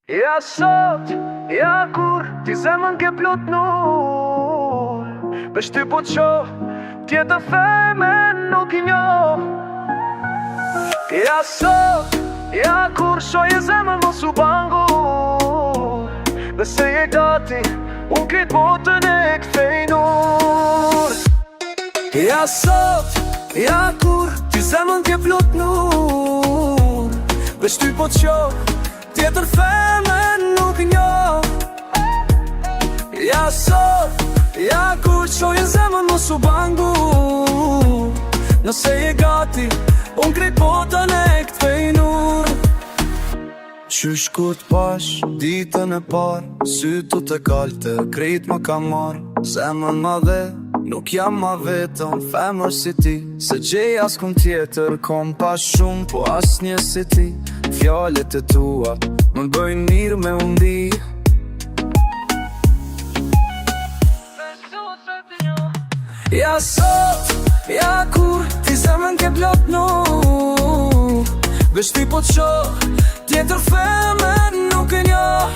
Ja sot, ja kur, ti zemën ke plot nur. Veç ty po qoh, tjetër feme nuk I njoh. Ja sot, ja kur, shoje zemën mos u bangur. Dhe se je gati, unë krejt botën e kthej nur. Ja sot, ja kur, ti zemën ke plot nur. Veç ty po qoh, tjetër feme nuk njoh. Ja sot, ja kur, qoje zemën mos u bangur. Nëse je gati, unë krejt botën e kthej nur. Qysh kur t'pash, ditën e par, sytu të kalte, krejt më ka marr. Zemën ma dhe, nuk jam ma vetën, femër si ti. Se gjej as kun tjetër, kom pas shumë, po as një si ti. Fjallet e tua, më bëjnë mirë me undi. Ja sot, ja kur, ti zemën ke plot nur. Veç ti po qoh, tjetër feme nuk e njoh.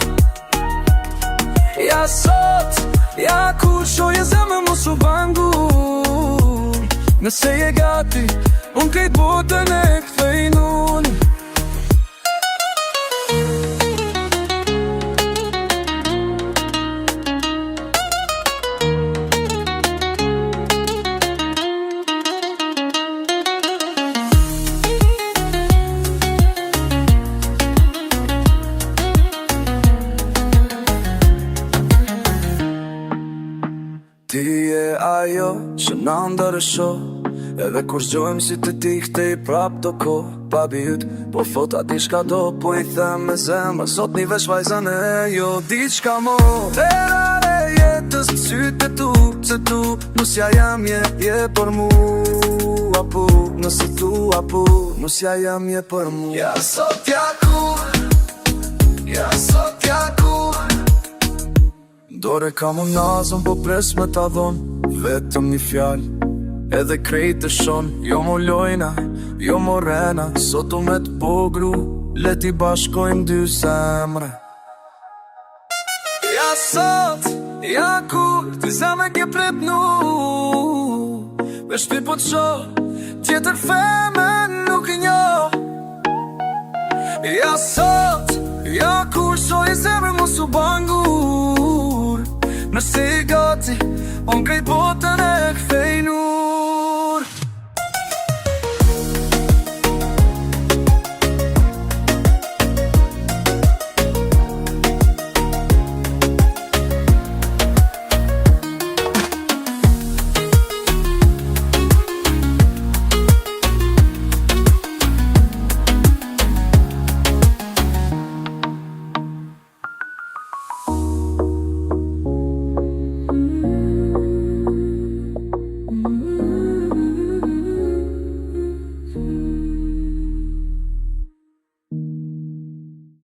Ja sot, ja kur, shoje zemën mos u bangur. Nëse je gati, unë krejt botën e kthej nur. Ti je ajo që na ndërësho, edhe kur zgjojmë si të ti kthej prap do ko. Pa bijut, po fota di shka do, po I them me zemër. Sot një veç vajzën e jo di qka mo. Terare jetës sytë e tu, se tu nusja jam je për mu. Apu, nëse tu apu, nusja jam je për mu. Ja sot ja kur, ja sot ja kur. Dore ka më nazën, po pres me ta dhon. Vetëm një fjall, edhe krejt e shon. Jo mo lojna, jo mo rena. Sot u me t'pogru, let I bashkojmë dy zemre. Ja sot, ja kur, ti zemën ke prit nur. Veç ti po qoh, tjetër feme nuk I njoh. Ja sot, ja kur, shoje zemën mos u bangur. Nëse je gati, unë krejt botën e kthej nur.